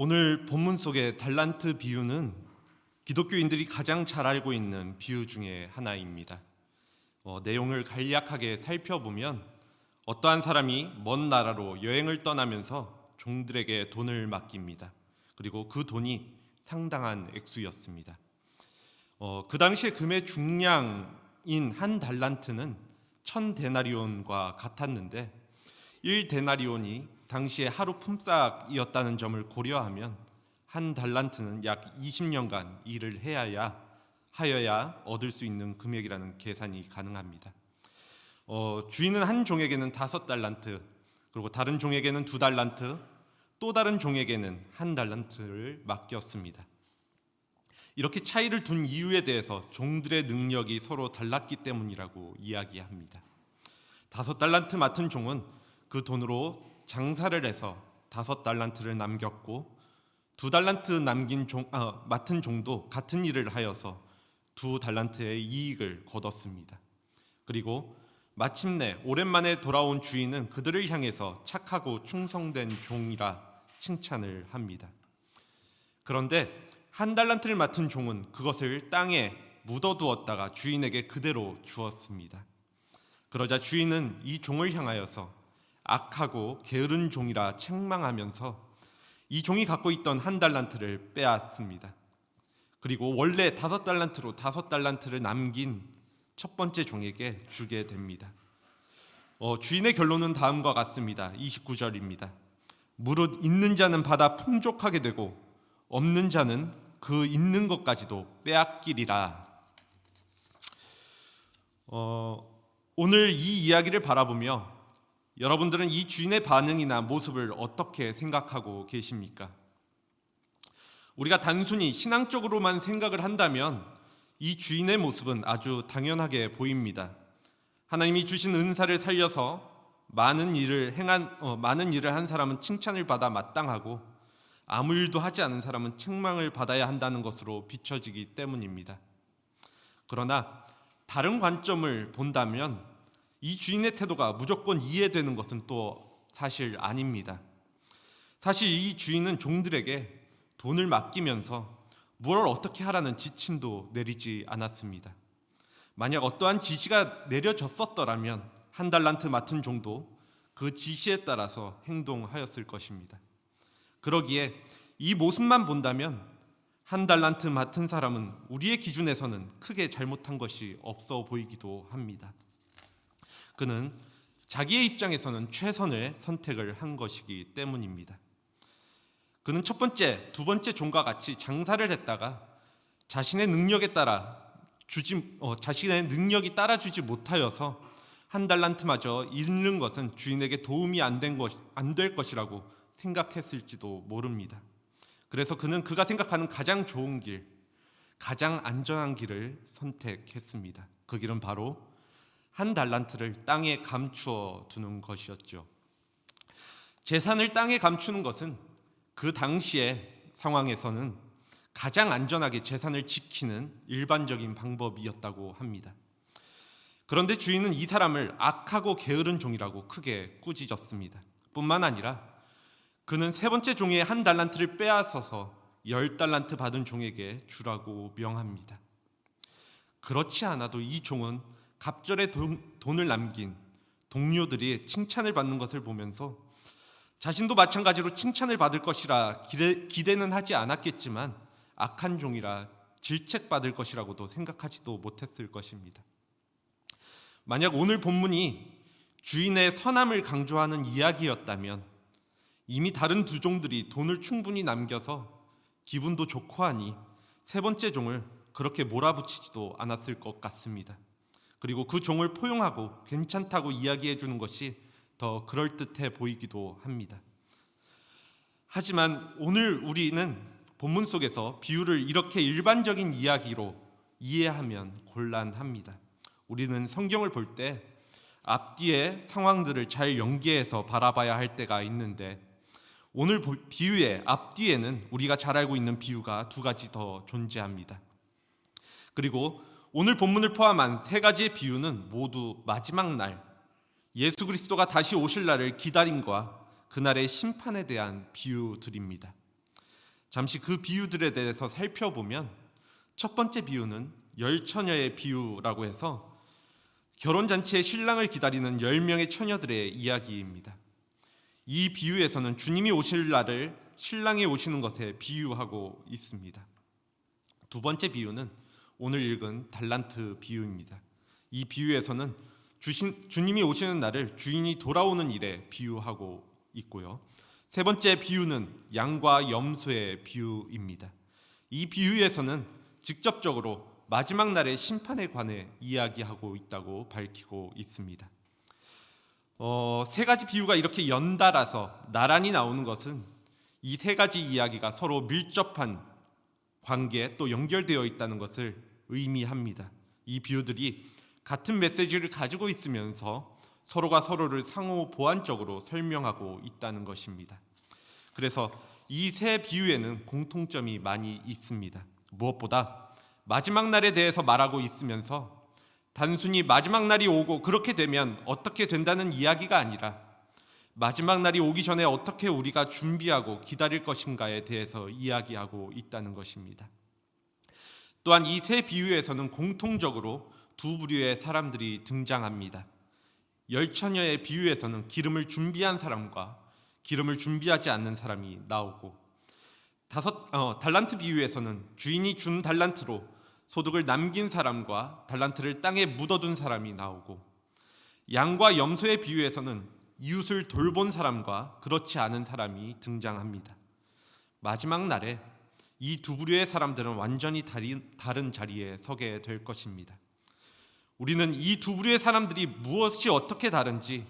오늘 본문 속의 달란트 비유는 기독교인들이 가장 잘 알고 있는 비유 중에 하나입니다. 내용을 간략하게 살펴보면 어떠한 사람이 먼 나라로 여행을 떠나면서 종들에게 돈을 맡깁니다. 그리고 그 돈이 상당한 액수였습니다. 그 당시에 금의 중량인 한 달란트는 1000데나리온과 같았는데 1데나리온이 당시에 하루 품삯이었다는 점을 고려하면 한 달란트는 약 20년간 일을 하여야 얻을 수 있는 금액이라는 계산이 가능합니다. 주인은 한 종에게는 5달란트, 그리고 다른 종에게는 2달란트, 또 다른 종에게는 1달란트를 맡겼습니다. 이렇게 차이를 둔 이유에 대해서 종들의 능력이 서로 달랐기 때문이라고 이야기합니다. 5달란트 맡은 종은 그 돈으로 장사를 해서 5달란트를 남겼고 2달란트 맡은 종도 같은 일을 하여서 2달란트의 이익을 거뒀습니다. 그리고 마침내 오랜만에 돌아온 주인은 그들을 향해서 착하고 충성된 종이라 칭찬을 합니다. 그런데 1달란트를 맡은 종은 그것을 땅에 묻어두었다가 주인에게 그대로 주었습니다. 그러자 주인은 이 종을 향하여서 악하고 게으른 종이라 책망하면서 이 종이 갖고 있던 1달란트를 빼앗습니다. 그리고 원래 5달란트로 5달란트를 남긴 첫 번째 종에게 주게 됩니다. 주인의 결론은 다음과 같습니다. 29절입니다. 무릇 있는 자는 받아 풍족하게 되고 없는 자는 그 있는 것까지도 빼앗기리라. 오늘 이 이야기를 바라보며 여러분들은 이 주인의 반응이나 모습을 어떻게 생각하고 계십니까? 우리가 단순히 신앙적으로만 생각을 한다면 이 주인의 모습은 아주 당연하게 보입니다. 하나님이 주신 은사를 살려서 많은 일을 한 사람은 칭찬을 받아 마땅하고 아무 일도 하지 않은 사람은 책망을 받아야 한다는 것으로 비춰지기 때문입니다. 그러나 다른 관점을 본다면 이 주인의 태도가 무조건 이해되는 것은 또 사실 아닙니다. 사실 이 주인은 종들에게 돈을 맡기면서 무엇을 어떻게 하라는 지침도 내리지 않았습니다. 만약 어떠한 지시가 내려졌었더라면 1달란트 맡은 종도 그 지시에 따라서 행동하였을 것입니다. 그러기에 이 모습만 본다면 1달란트 맡은 사람은 우리의 기준에서는 크게 잘못한 것이 없어 보이기도 합니다. 그는 자기의 입장에서는 최선의 선택을 한 것이기 때문입니다. 그는 첫 번째, 두 번째 종과 같이 장사를 했다가 자신의 능력이 따라주지 못하여서 1달란트마저 잃는 것은 주인에게 도움이 안 될 것이라고 생각했을지도 모릅니다. 그래서 그는 그가 생각하는 가장 좋은 길, 가장 안전한 길을 선택했습니다. 그 길은 바로 1달란트를 땅에 감추어 두는 것이었죠. 재산을 땅에 감추는 것은 그 당시의 상황에서는 가장 안전하게 재산을 지키는 일반적인 방법이었다고 합니다. 그런데 주인은 이 사람을 악하고 게으른 종이라고 크게 꾸짖었습니다. 뿐만 아니라 그는 세 번째 종의 1달란트를 빼앗아서 10달란트 받은 종에게 주라고 명합니다. 그렇지 않아도 이 종은 갑절에 돈을 남긴 동료들이 칭찬을 받는 것을 보면서 자신도 마찬가지로 칭찬을 받을 것이라 기대는 하지 않았겠지만 악한 종이라 질책받을 것이라고도 생각하지도 못했을 것입니다. 만약 오늘 본문이 주인의 선함을 강조하는 이야기였다면 이미 다른 두 종들이 돈을 충분히 남겨서 기분도 좋고 하니 세 번째 종을 그렇게 몰아붙이지도 않았을 것 같습니다. 그리고 그 종을 포용하고 괜찮다고 이야기해 주는 것이 더 그럴듯해 보이기도 합니다. 하지만 오늘 우리는 본문 속에서 비유를 이렇게 일반적인 이야기로 이해하면 곤란합니다. 우리는 성경을 볼 때 앞뒤의 상황들을 잘 연계해서 바라봐야 할 때가 있는데 오늘 비유의 앞뒤에는 우리가 잘 알고 있는 비유가 2가지 더 존재합니다. 그리고 오늘 본문을 포함한 3가지의 비유는 모두 마지막 날 예수 그리스도가 다시 오실 날을 기다림과 그날의 심판에 대한 비유들입니다. 잠시 그 비유들에 대해서 살펴보면 첫 번째 비유는 열처녀의 비유라고 해서 결혼잔치에 신랑을 기다리는 10명의 처녀들의 이야기입니다. 이 비유에서는 주님이 오실 날을 신랑이 오시는 것에 비유하고 있습니다. 두 번째 비유는 오늘 읽은 달란트 비유입니다. 이 비유에서는 주님이 오시는 날을 주인이 돌아오는 일에 비유하고 있고요. 세 번째 비유는 양과 염소의 비유입니다. 이 비유에서는 직접적으로 마지막 날의 심판에 관해 이야기하고 있다고 밝히고 있습니다. 세 가지 비유가 이렇게 연달아서 나란히 나오는 것은 이 세 가지 이야기가 서로 밀접한 관계에 또 연결되어 있다는 것을 의미합니다. 이 비유들이 같은 메시지를 가지고 있으면서 서로가 서로를 상호 보완적으로 설명하고 있다는 것입니다. 그래서 이 세 비유에는 공통점이 많이 있습니다. 무엇보다 마지막 날에 대해서 말하고 있으면서 단순히 마지막 날이 오고 그렇게 되면 어떻게 된다는 이야기가 아니라 마지막 날이 오기 전에 어떻게 우리가 준비하고 기다릴 것인가에 대해서 이야기하고 있다는 것입니다. 또한 이 세 비유에서는 공통적으로 두 부류의 사람들이 등장합니다. 열처녀의 비유에서는 기름을 준비한 사람과 기름을 준비하지 않는 사람이 나오고 달란트 비유에서는 주인이 준 달란트로 소득을 남긴 사람과 달란트를 땅에 묻어둔 사람이 나오고 양과 염소의 비유에서는 이웃을 돌본 사람과 그렇지 않은 사람이 등장합니다. 마지막 날에 이 두 부류의 사람들은 완전히 다른 자리에 서게 될 것입니다. 우리는 이 두 부류의 사람들이 무엇이 어떻게 다른지,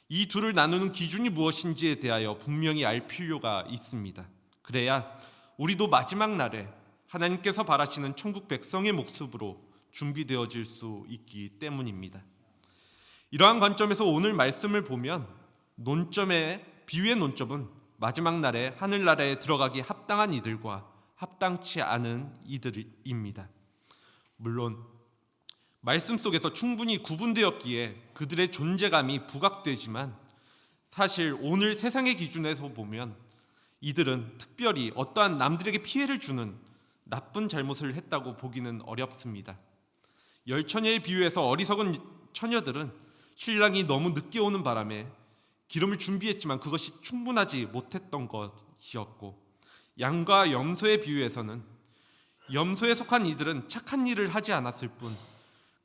이 둘을 나누는 기준이 무엇인지에 대하여 분명히 알 필요가 있습니다. 그래야 우리도 마지막 날에 하나님께서 바라시는 천국 백성의 모습으로 준비되어질 수 있기 때문입니다. 이러한 관점에서 오늘 말씀을 보면 비유의 논점은 마지막 날에 하늘나라에 들어가기 합당한 이들과 합당치 않은 이들입니다. 물론 말씀 속에서 충분히 구분되었기에 그들의 존재감이 부각되지만 사실 오늘 세상의 기준에서 보면 이들은 특별히 어떠한 남들에게 피해를 주는 나쁜 잘못을 했다고 보기는 어렵습니다. 열처녀의 비유에서 어리석은 처녀들은 신랑이 너무 늦게 오는 바람에 기름을 준비했지만 그것이 충분하지 못했던 것이었고, 양과 염소의 비유에서는 염소에 속한 이들은 착한 일을 하지 않았을 뿐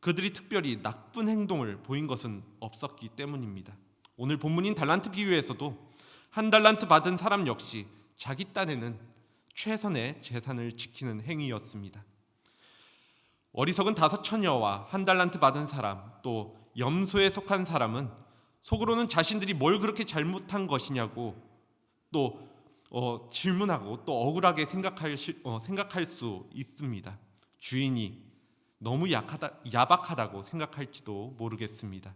그들이 특별히 나쁜 행동을 보인 것은 없었기 때문입니다. 오늘 본문인 달란트 비유에서도 한 달란트 받은 사람 역시 자기 딴에는 최선의 재산을 지키는 행위였습니다. 어리석은 5 처녀와 한 달란트 받은 사람, 또 염소에 속한 사람은 속으로는 자신들이 뭘 그렇게 잘못한 것이냐고 또 질문하고 또 억울하게 생각할 수 있습니다. 주인이 너무 야박하다고 생각할지도 모르겠습니다.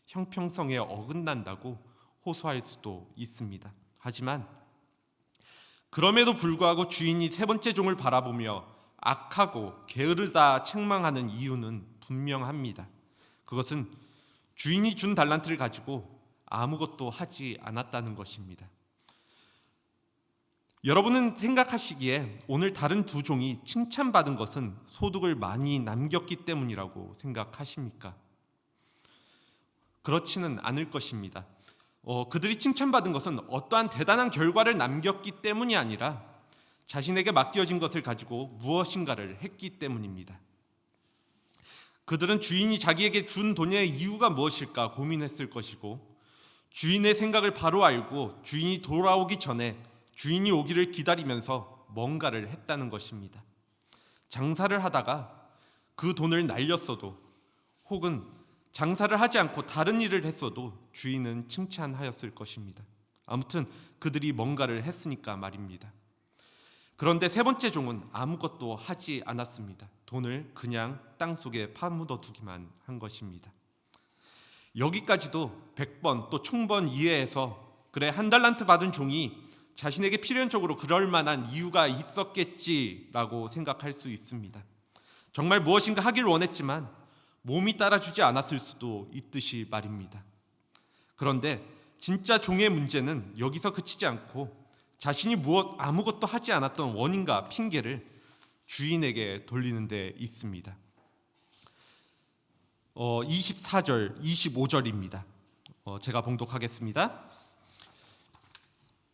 형평성에 어긋난다고 호소할 수도 있습니다. 하지만 그럼에도 불구하고 주인이 세 번째 종을 바라보며 악하고 게으르다 책망하는 이유는 분명합니다. 그것은 주인이 준 달란트를 가지고 아무것도 하지 않았다는 것입니다. 여러분은 생각하시기에 오늘 다른 두 종이 칭찬받은 것은 소득을 많이 남겼기 때문이라고 생각하십니까? 그렇지는 않을 것입니다. 그들이 칭찬받은 것은 어떠한 대단한 결과를 남겼기 때문이 아니라 자신에게 맡겨진 것을 가지고 무엇인가를 했기 때문입니다. 그들은 주인이 자기에게 준 돈의 이유가 무엇일까 고민했을 것이고, 주인의 생각을 바로 알고 주인이 돌아오기 전에 주인이 오기를 기다리면서 뭔가를 했다는 것입니다. 장사를 하다가 그 돈을 날렸어도, 혹은 장사를 하지 않고 다른 일을 했어도 주인은 칭찬하였을 것입니다. 아무튼 그들이 뭔가를 했으니까 말입니다. 그런데 세 번째 종은 아무것도 하지 않았습니다. 돈을 그냥 땅속에 파묻어 두기만 한 것입니다. 여기까지도 100번 또 1000번 이해해서 그래, 한 달란트 받은 종이 자신에게 필연적으로 그럴 만한 이유가 있었겠지라고 생각할 수 있습니다. 정말 무엇인가 하길 원했지만 몸이 따라주지 않았을 수도 있듯이 말입니다. 그런데 진짜 종의 문제는 여기서 그치지 않고 자신이 아무것도 하지 않았던 원인과 핑계를 주인에게 돌리는 데 있습니다. 24절, 25절입니다. 제가 봉독하겠습니다.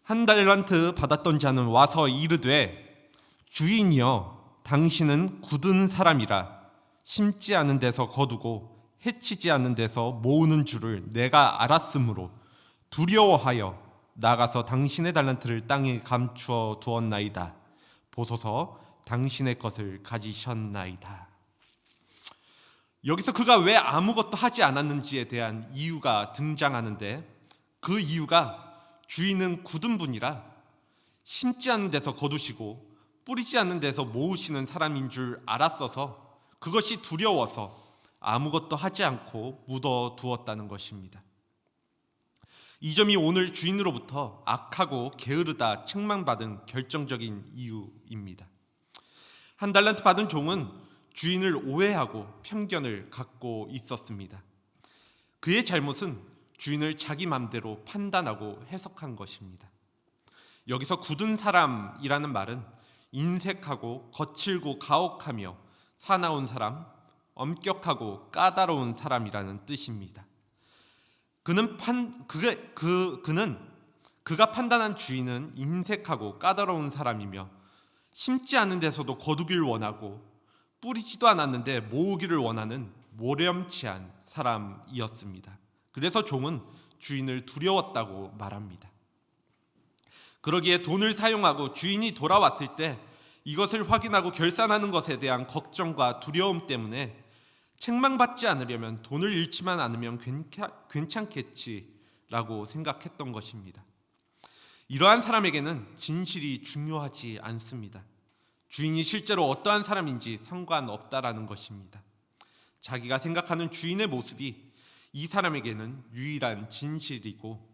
한 달란트 받았던 자는 와서 이르되 주인이여 당신은 굳은 사람이라 심지 않은 데서 거두고 해치지 않는 데서 모으는 줄을 내가 알았으므로 두려워하여 나가서 당신의 달란트를 땅에 감추어 두었나이다. 보소서 당신의 것을 가지셨나이다. 여기서 그가 왜 아무것도 하지 않았는지에 대한 이유가 등장하는데, 그 이유가 주인은 굳은 분이라 심지 않는 데서 거두시고 뿌리지 않는 데서 모으시는 사람인 줄 알았어서 그것이 두려워서 아무것도 하지 않고 묻어두었다는 것입니다. 이 점이 오늘 주인으로부터 악하고 게으르다 책망받은 결정적인 이유입니다. 한 달란트 받은 종은 주인을 오해하고 편견을 갖고 있었습니다. 그의 잘못은 주인을 자기 맘대로 판단하고 해석한 것입니다. 여기서 굳은 사람이라는 말은 인색하고 거칠고 가혹하며 사나운 사람, 엄격하고 까다로운 사람이라는 뜻입니다. 그가 판단한 주인은 인색하고 까다로운 사람이며 심지 않은 데서도 거두기를 원하고 뿌리지도 않았는데 모으기를 원하는 모렴치한 사람이었습니다. 그래서 종은 주인을 두려웠다고 말합니다. 그러기에 돈을 사용하고 주인이 돌아왔을 때 이것을 확인하고 결산하는 것에 대한 걱정과 두려움 때문에 책망받지 않으려면 돈을 잃지만 않으면 괜찮겠지라고 생각했던 것입니다. 이러한 사람에게는 진실이 중요하지 않습니다. 주인이 실제로 어떠한 사람인지 상관없다라는 것입니다. 자기가 생각하는 주인의 모습이 이 사람에게는 유일한 진실이고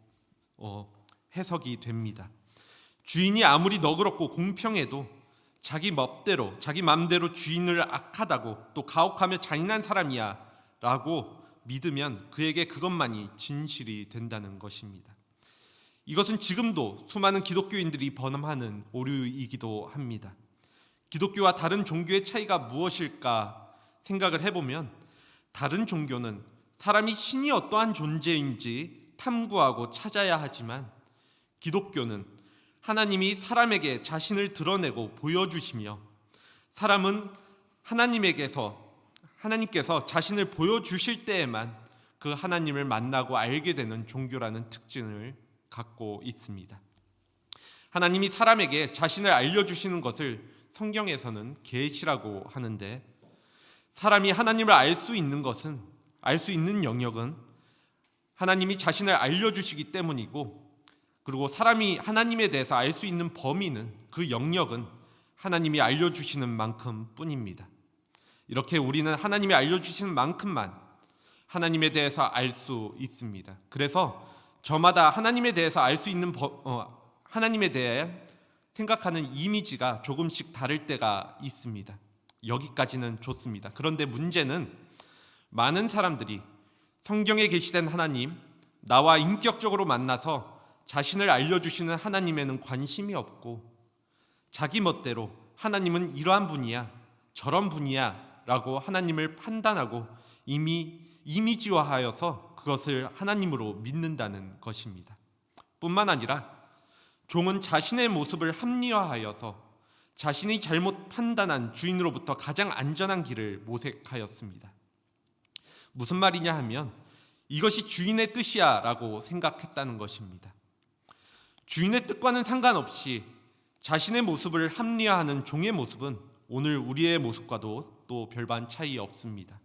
해석이 됩니다. 주인이 아무리 너그럽고 공평해도 자기 맘대로 주인을 악하다고 또 가혹하며 잔인한 사람이야 라고 믿으면 그에게 그것만이 진실이 된다는 것입니다. 이것은 지금도 수많은 기독교인들이 범하는 오류이기도 합니다. 기독교와 다른 종교의 차이가 무엇일까 생각을 해보면, 다른 종교는 사람이 신이 어떠한 존재인지 탐구하고 찾아야 하지만 기독교는 하나님이 사람에게 자신을 드러내고 보여주시며 사람은 하나님께서 자신을 보여주실 때에만 그 하나님을 만나고 알게 되는 종교라는 특징을 갖고 있습니다. 하나님이 사람에게 자신을 알려주시는 것을 성경에서는 계시라고 하는데, 사람이 하나님을 알 수 있는 영역은 하나님이 자신을 알려주시기 때문이고, 그리고 사람이 하나님에 대해서 알 수 있는 범위는, 그 영역은 하나님이 알려주시는 만큼 뿐입니다. 이렇게 우리는 하나님이 알려주시는 만큼만 하나님에 대해서 알 수 있습니다. 그래서 저마다 하나님에 대해서 알 수 있는 하나님에 대해 생각하는 이미지가 조금씩 다를 때가 있습니다. 여기까지는 좋습니다. 그런데 문제는 많은 사람들이 성경에 계시된 하나님, 나와 인격적으로 만나서 자신을 알려주시는 하나님에는 관심이 없고 자기 멋대로 하나님은 이러한 분이야, 저런 분이야 라고 하나님을 판단하고 이미 이미지화하여서 그것을 하나님으로 믿는다는 것입니다. 뿐만 아니라 종은 자신의 모습을 합리화하여서 자신이 잘못 판단한 주인으로부터 가장 안전한 길을 모색하였습니다. 무슨 말이냐 하면 이것이 주인의 뜻이야 라고 생각했다는 것입니다. 주인의 뜻과는 상관없이 자신의 모습을 합리화하는 종의 모습은 오늘 우리의 모습과도 또 별반 차이 없습니다.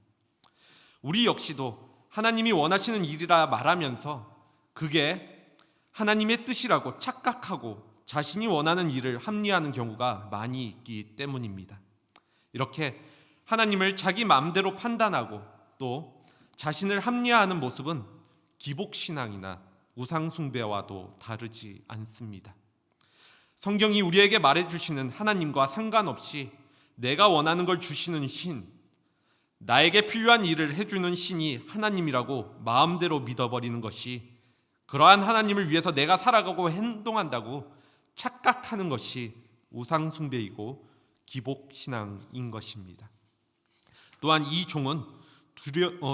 우리 역시도 하나님이 원하시는 일이라 말하면서 그게 하나님의 뜻이라고 착각하고 자신이 원하는 일을 합리화하는 경우가 많이 있기 때문입니다. 이렇게 하나님을 자기 마음대로 판단하고 또 자신을 합리화하는 모습은 기복신앙이나 우상숭배와도 다르지 않습니다. 성경이 우리에게 말해주시는 하나님과 상관없이 내가 원하는 걸 주시는 신, 나에게 필요한 일을 해주는 신이 하나님이라고 마음대로 믿어버리는 것이, 그러한 하나님을 위해서 내가 살아가고 행동한다고 착각하는 것이 우상숭배이고 기복신앙인 것입니다. 또한 이 종은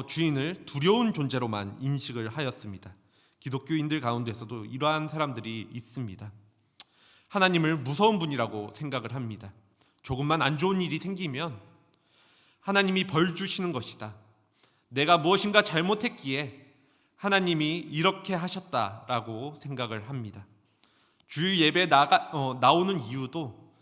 주인을 두려운 존재로만 인식을 하였습니다. 기독교인들 가운데서도 이러한 사람들이 있습니다. 하나님을 무서운 분이라고 생각을 합니다. 조금만 안 좋은 일이 생기면 하나님이 벌 주시는 것이다. 내가 무엇인가 잘못했기에 하나님이 이렇게 하셨다라고 생각을 합니다. 주일 예배에 나오는 이유도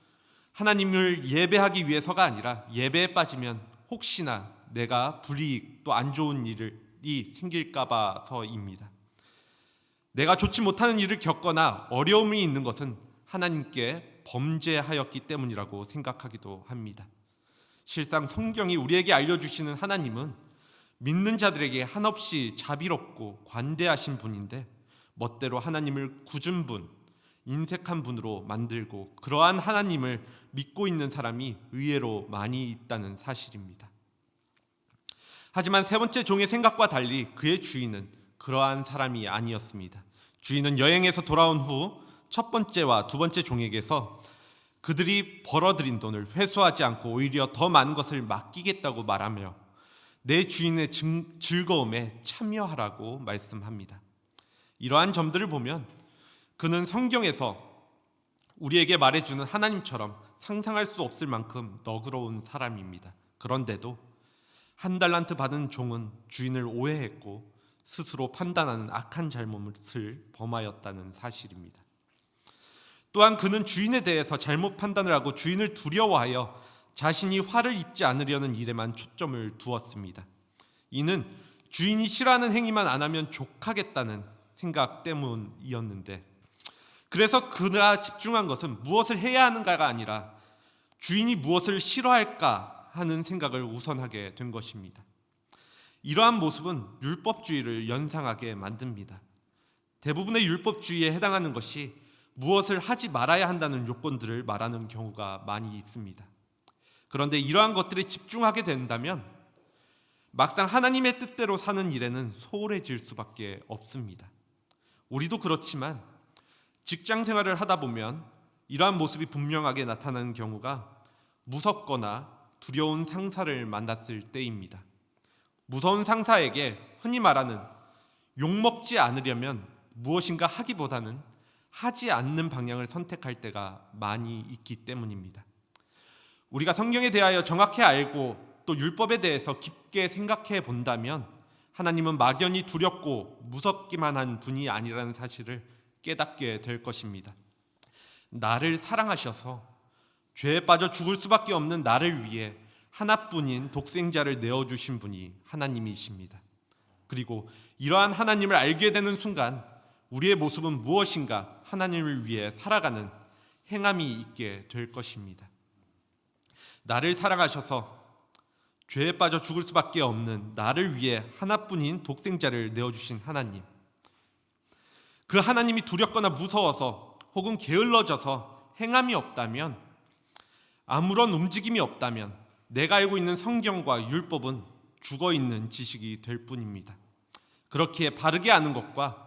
하나님을 예배하기 위해서가 아니라 예배에 빠지면 혹시나 내가 불이익 또 안 좋은 일이 생길까 봐서입니다. 내가 좋지 못하는 일을 겪거나 어려움이 있는 것은 하나님께 범죄하였기 때문이라고 생각하기도 합니다. 실상 성경이 우리에게 알려주시는 하나님은 믿는 자들에게 한없이 자비롭고 관대하신 분인데 멋대로 하나님을 굳은 분, 인색한 분으로 만들고 그러한 하나님을 믿고 있는 사람이 의외로 많이 있다는 사실입니다. 하지만 세 번째 종의 생각과 달리 그의 주인은 그러한 사람이 아니었습니다. 주인은 여행에서 돌아온 후 첫 번째와 두 번째 종에게서 그들이 벌어들인 돈을 회수하지 않고 오히려 더 많은 것을 맡기겠다고 말하며 내 주인의 즐거움에 참여하라고 말씀합니다. 이러한 점들을 보면 그는 성경에서 우리에게 말해주는 하나님처럼 상상할 수 없을 만큼 너그러운 사람입니다. 그런데도 한 달란트 받은 종은 주인을 오해했고 스스로 판단하는 악한 잘못을 범하였다는 사실입니다. 또한 그는 주인에 대해서 잘못 판단을 하고 주인을 두려워하여 자신이 화를 입지 않으려는 일에만 초점을 두었습니다. 이는 주인이 싫어하는 행위만 안 하면 족하겠다는 생각 때문이었는데, 그래서 그가 집중한 것은 무엇을 해야 하는가가 아니라 주인이 무엇을 싫어할까 하는 생각을 우선하게 된 것입니다. 이러한 모습은 율법주의를 연상하게 만듭니다. 대부분의 율법주의에 해당하는 것이 무엇을 하지 말아야 한다는 요건들을 말하는 경우가 많이 있습니다. 그런데 이러한 것들에 집중하게 된다면 막상 하나님의 뜻대로 사는 일에는 소홀해질 수밖에 없습니다. 우리도 그렇지만 직장 생활을 하다 보면 이러한 모습이 분명하게 나타나는 경우가 무섭거나 두려운 상사를 만났을 때입니다. 무서운 상사에게 흔히 말하는 욕먹지 않으려면 무엇인가 하기보다는 하지 않는 방향을 선택할 때가 많이 있기 때문입니다. 우리가 성경에 대하여 정확히 알고 또 율법에 대해서 깊게 생각해 본다면 하나님은 막연히 두렵고 무섭기만 한 분이 아니라는 사실을 깨닫게 될 것입니다. 나를 사랑하셔서 죄에 빠져 죽을 수밖에 없는 나를 위해 하나뿐인 독생자를 내어주신 분이 하나님이십니다. 그리고 이러한 하나님을 알게 되는 순간 우리의 모습은 무엇인가 하나님을 위해 살아가는 행함이 있게 될 것입니다. 나를 사랑하셔서 죄에 빠져 죽을 수밖에 없는 나를 위해 하나뿐인 독생자를 내어주신 하나님, 그 하나님이 두렵거나 무서워서 혹은 게을러져서 행함이 없다면, 아무런 움직임이 없다면 내가 알고 있는 성경과 율법은 죽어있는 지식이 될 뿐입니다. 그렇기에 바르게 아는 것과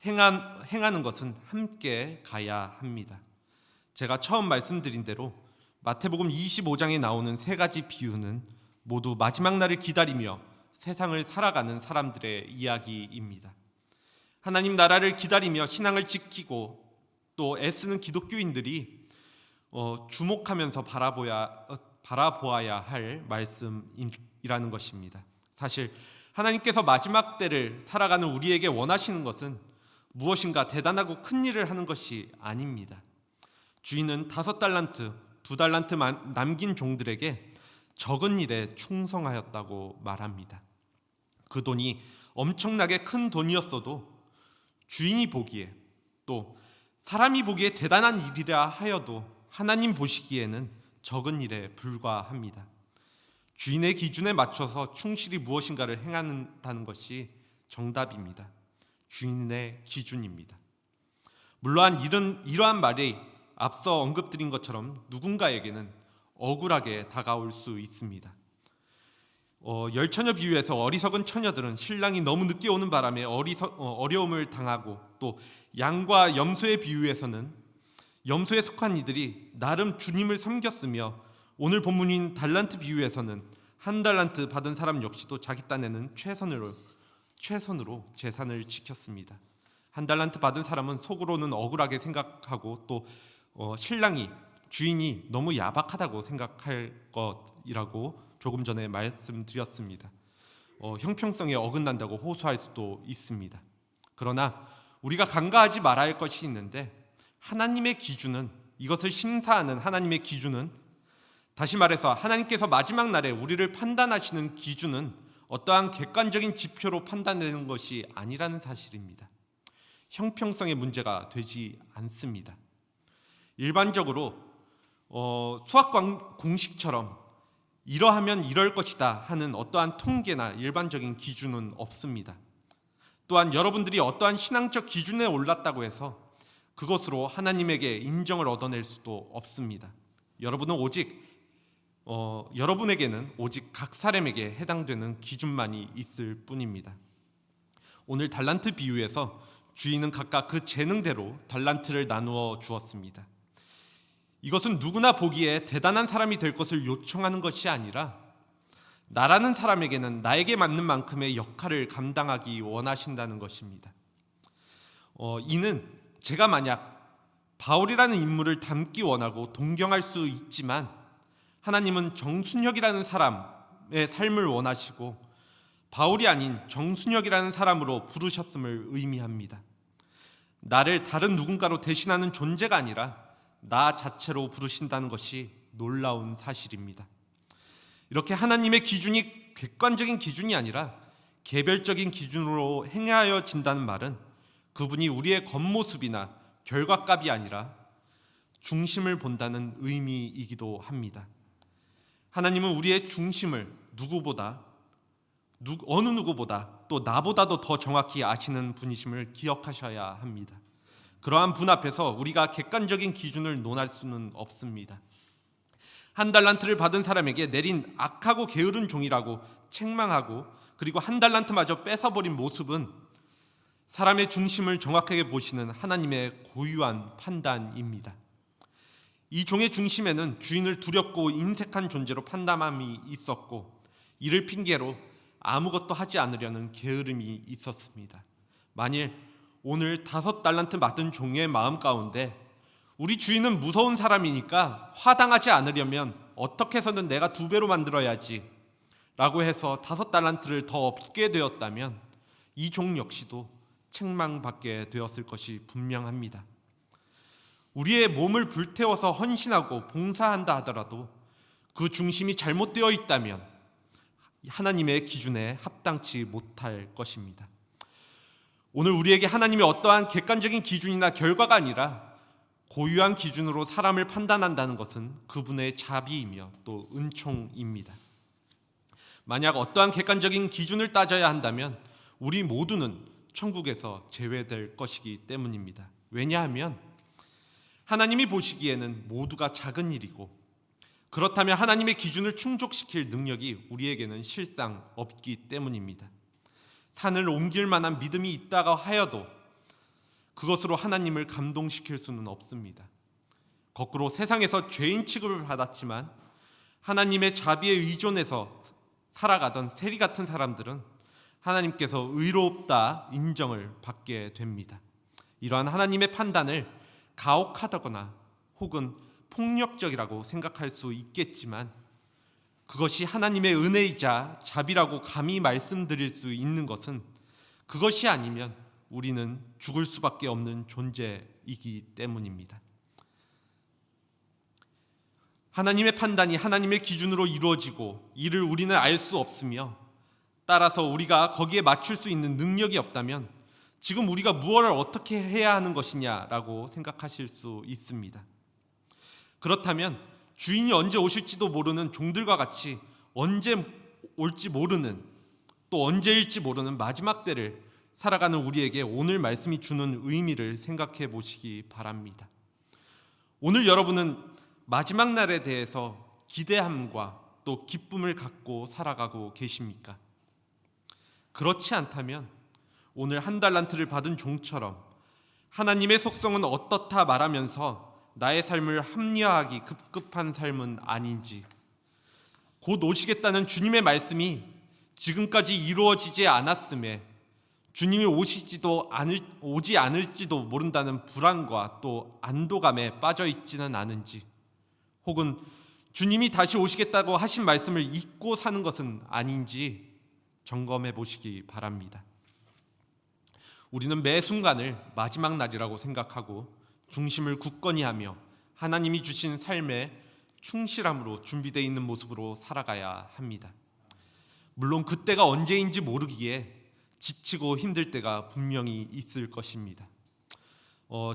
행하는 것은 함께 가야 합니다. 제가 처음 말씀드린 대로 마태복음 25장에 나오는 세 가지 비유는 모두 마지막 날을 기다리며 세상을 살아가는 사람들의 이야기입니다. 하나님 나라를 기다리며 신앙을 지키고 또 애쓰는 기독교인들이 주목하면서 바라보아야 할 말씀이라는 것입니다. 사실 하나님께서 마지막 때를 살아가는 우리에게 원하시는 것은 무엇인가 대단하고 큰 일을 하는 것이 아닙니다. 주인은 5달란트, 2달란트 남긴 종들에게 적은 일에 충성하였다고 말합니다. 그 돈이 엄청나게 큰 돈이었어도 주인이 보기에 또 사람이 보기에 대단한 일이라 하여도 하나님 보시기에는 적은 일에 불과합니다. 주인의 기준에 맞춰서 충실히 무엇인가를 행한다는 것이 정답입니다. 주인의 기준입니다. 물론 이러한 말이 앞서 언급드린 것처럼 누군가에게는 억울하게 다가올 수 있습니다. 열처녀 비유에서 어리석은 처녀들은 신랑이 너무 늦게 오는 바람에 어려움을 당하고, 또 양과 염소의 비유에서는 염소에 속한 이들이 나름 주님을 섬겼으며 오늘 본문인 달란트 비유에서는 한 달란트 받은 사람 역시도 자기 딴에는 최선으로 재산을 지켰습니다. 한 달란트 받은 사람은 속으로는 억울하게 생각하고 또 신랑이 주인이 너무 야박하다고 생각할 것이라고 조금 전에 말씀드렸습니다. 형평성에 어긋난다고 호소할 수도 있습니다. 그러나 우리가 간과하지 말아야 할 것이 있는데 하나님의 기준은, 이것을 심사하는 하나님의 기준은, 다시 말해서 하나님께서 마지막 날에 우리를 판단하시는 기준은 어떠한 객관적인 지표로 판단되는 것이 아니라는 사실입니다. 형평성의 문제가 되지 않습니다. 일반적으로 수학 공식처럼 이러하면 이럴 것이다 하는 어떠한 통계나 일반적인 기준은 없습니다. 또한 여러분들이 어떠한 신앙적 기준에 올랐다고 해서 그것으로 하나님에게 인정을 얻어낼 수도 없습니다. 여러분에게는 오직 각 사람에게 해당되는 기준만이 있을 뿐입니다. 오늘 달란트 비유에서 주인은 각각 그 재능대로 달란트를 나누어 주었습니다. 이것은 누구나 보기에 대단한 사람이 될 것을 요청하는 것이 아니라 나라는 사람에게는 나에게 맞는 만큼의 역할을 감당하기 원하신다는 것입니다. 이는 제가 만약 바울이라는 인물을 닮기 원하고 동경할 수 있지만 하나님은 정순혁이라는 사람의 삶을 원하시고 바울이 아닌 정순혁이라는 사람으로 부르셨음을 의미합니다. 나를 다른 누군가로 대신하는 존재가 아니라 나 자체로 부르신다는 것이 놀라운 사실입니다. 이렇게 하나님의 기준이 객관적인 기준이 아니라 개별적인 기준으로 행하여진다는 말은 그분이 우리의 겉모습이나 결과값이 아니라 중심을 본다는 의미이기도 합니다. 하나님은 우리의 중심을 어느 누구보다 또 나보다도 더 정확히 아시는 분이심을 기억하셔야 합니다. 그러한 분 앞에서 우리가 객관적인 기준을 논할 수는 없습니다. 한 달란트를 받은 사람에게 내린 악하고 게으른 종이라고 책망하고 그리고 한 달란트마저 뺏어버린 모습은 사람의 중심을 정확하게 보시는 하나님의 고유한 판단입니다. 이 종의 중심에는 주인을 두렵고 인색한 존재로 판단함이 있었고 이를 핑계로 아무것도 하지 않으려는 게으름이 있었습니다. 만일 오늘 5달란트 받은 종의 마음 가운데 우리 주인은 무서운 사람이니까 화당하지 않으려면 어떻게 해서든 내가 2배로 만들어야지 라고 해서 5달란트를 더 얻게 되었다면 이 종 역시도 책망받게 되었을 것이 분명합니다. 우리의 몸을 불태워서 헌신하고 봉사한다 하더라도 그 중심이 잘못되어 있다면 하나님의 기준에 합당치 못할 것입니다. 오늘 우리에게 하나님이 어떠한 객관적인 기준이나 결과가 아니라 고유한 기준으로 사람을 판단한다는 것은 그분의 자비이며 또 은총입니다. 만약 어떠한 객관적인 기준을 따져야 한다면 우리 모두는 천국에서 제외될 것이기 때문입니다. 왜냐하면 하나님이 보시기에는 모두가 작은 일이고 그렇다면 하나님의 기준을 충족시킬 능력이 우리에게는 실상 없기 때문입니다. 산을 옮길 만한 믿음이 있다가 하여도 그것으로 하나님을 감동시킬 수는 없습니다. 거꾸로 세상에서 죄인 취급을 받았지만 하나님의 자비에 의존해서 살아가던 세리 같은 사람들은 하나님께서 의롭다 인정을 받게 됩니다. 이러한 하나님의 판단을 가혹하다거나 혹은 폭력적이라고 생각할 수 있겠지만 그것이 하나님의 은혜이자 자비라고 감히 말씀드릴 수 있는 것은 그것이 아니면 우리는 죽을 수밖에 없는 존재이기 때문입니다. 하나님의 판단이 하나님의 기준으로 이루어지고 이를 우리는 알 수 없으며 따라서 우리가 거기에 맞출 수 있는 능력이 없다면 지금 우리가 무엇을 어떻게 해야 하는 것이냐라고 생각하실 수 있습니다. 그렇다면 주인이 언제 오실지도 모르는 종들과 같이 언제 올지 모르는 또 언제일지 모르는 마지막 때를 살아가는 우리에게 오늘 말씀이 주는 의미를 생각해 보시기 바랍니다. 오늘 여러분은 마지막 날에 대해서 기대함과 또 기쁨을 갖고 살아가고 계십니까? 그렇지 않다면 오늘 한 달란트를 받은 종처럼 하나님의 속성은 어떻다 말하면서 나의 삶을 합리화하기 급급한 삶은 아닌지, 곧 오시겠다는 주님의 말씀이 지금까지 이루어지지 않았음에 주님이 오지 않을지도 모른다는 불안과 또 안도감에 빠져 있지는 않은지, 혹은 주님이 다시 오시겠다고 하신 말씀을 잊고 사는 것은 아닌지 점검해 보시기 바랍니다. 우리는 매 순간을 마지막 날이라고 생각하고 중심을 굳건히 하며 하나님이 주신 삶에 충실함으로 준비되어 있는 모습으로 살아가야 합니다. 물론 그때가 언제인지 모르기에 지치고 힘들 때가 분명히 있을 것입니다.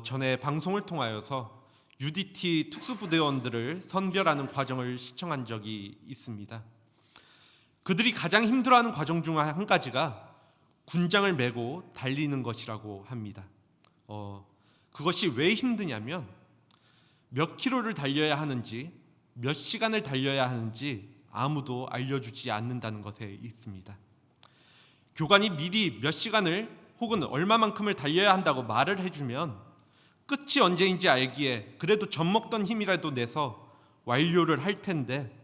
전에 방송을 통하여서 UDT 특수부대원들을 선별하는 과정을 시청한 적이 있습니다. 그들이 가장 힘들어하는 과정 중 한 가지가 군장을 메고 달리는 것이라고 합니다. 그것이 왜 힘드냐면 몇 킬로를 달려야 하는지, 몇 시간을 달려야 하는지 아무도 알려주지 않는다는 것에 있습니다. 교관이 미리 몇 시간을 혹은 얼마만큼을 달려야 한다고 말을 해주면 끝이 언제인지 알기에 그래도 젖먹던 힘이라도 내서 완료를 할 텐데,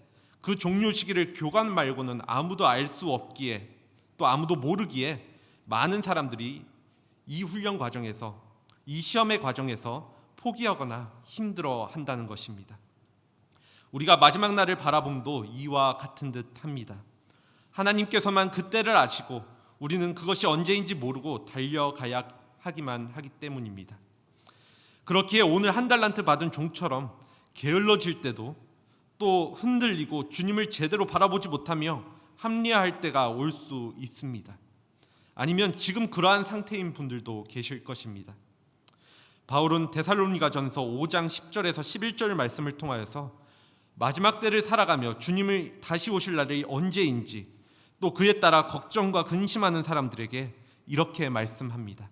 그 종료 시기를 교관 말고는 아무도 알 수 없기에 또 아무도 모르기에 많은 사람들이 이 훈련 과정에서, 이 시험의 과정에서 포기하거나 힘들어 한다는 것입니다. 우리가 마지막 날을 바라봄도 이와 같은 듯 합니다. 하나님께서만 그때를 아시고 우리는 그것이 언제인지 모르고 달려가야 하기만 하기 때문입니다. 그렇기에 오늘 한 달란트 받은 종처럼 게을러질 때도, 또 흔들리고 주님을 제대로 바라보지 못하며 합리화할 때가 올 수 있습니다. 아니면 지금 그러한 상태인 분들도 계실 것입니다. 바울은 데살로니가전서 5장 10절에서 11절 말씀을 통하여서 마지막 때를 살아가며 주님을 다시 오실 날이 언제인지, 또 그에 따라 걱정과 근심하는 사람들에게 이렇게 말씀합니다.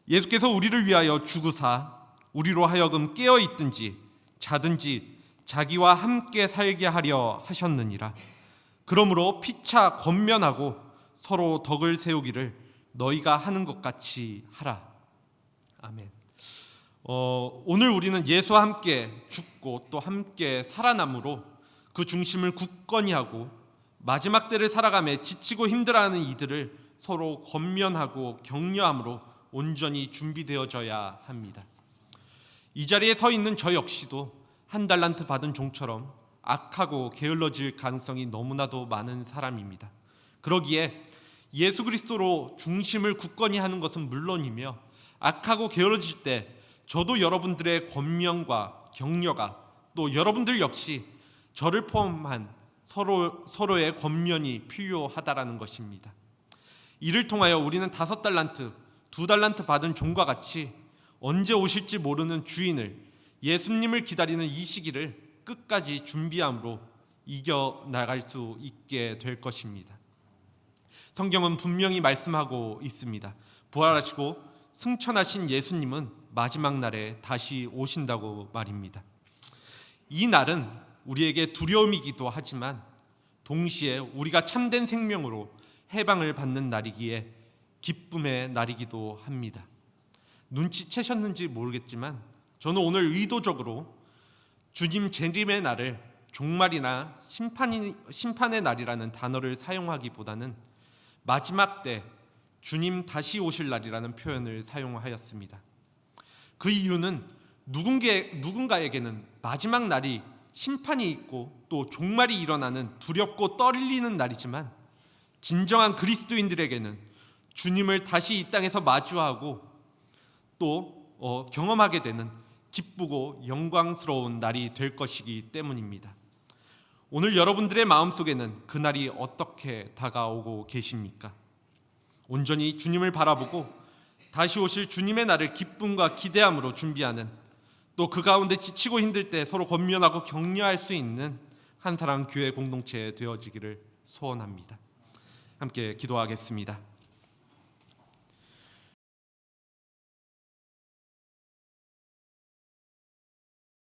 예수께서 우리를 위하여 죽으사 우리로 하여금 깨어 있든지 자든지 자기와 함께 살게 하려 하셨느니라. 그러므로 피차 권면하고 서로 덕을 세우기를 너희가 하는 것 같이 하라. 아멘. 오늘 우리는 예수와 함께 죽고 또 함께 살아남으로 그 중심을 굳건히 하고 마지막 때를 살아가며 지치고 힘들어하는 이들을 서로 권면하고 격려함으로 온전히 준비되어져야 합니다. 이 자리에 서 있는 저 역시도 한 달란트 받은 종처럼 악하고 게을러질 가능성이 너무나도 많은 사람입니다. 그러기에 예수 그리스도로 중심을 굳건히 하는 것은 물론이며 악하고 게을러질 때 저도 여러분들의 권면과 격려가, 또 여러분들 역시 저를 포함한 서로의 권면이 필요하다라는 것입니다. 이를 통하여 우리는 5달란트, 2달란트 받은 종과 같이 언제 오실지 모르는 주인을, 예수님을 기다리는 이 시기를 끝까지 준비함으로 이겨나갈 수 있게 될 것입니다. 성경은 분명히 말씀하고 있습니다. 부활하시고 승천하신 예수님은 마지막 날에 다시 오신다고 말입니다. 이 날은 우리에게 두려움이기도 하지만 동시에 우리가 참된 생명으로 해방을 받는 날이기에 기쁨의 날이기도 합니다. 눈치채셨는지 모르겠지만 저는 오늘 의도적으로 주님 재림의 날을 종말이나 심판의 날이라는 단어를 사용하기보다는 마지막 때 주님 다시 오실 날이라는 표현을 사용하였습니다. 그 이유는 누군가에게는 마지막 날이 심판이 있고 또 종말이 일어나는 두렵고 떨리는 날이지만, 진정한 그리스도인들에게는 주님을 다시 이 땅에서 마주하고 또 경험하게 되는 기쁘고 영광스러운 날이 될 것이기 때문입니다. 오늘 여러분들의 마음속에는 그 날이 어떻게 다가오고 계십니까? 온전히 주님을 바라보고 다시 오실 주님의 날을 기쁨과 기대함으로 준비하는, 또 그 가운데 지치고 힘들 때 서로 권면하고 격려할 수 있는 한 사람 교회 공동체 되어지기를 소원합니다. 함께 기도하겠습니다.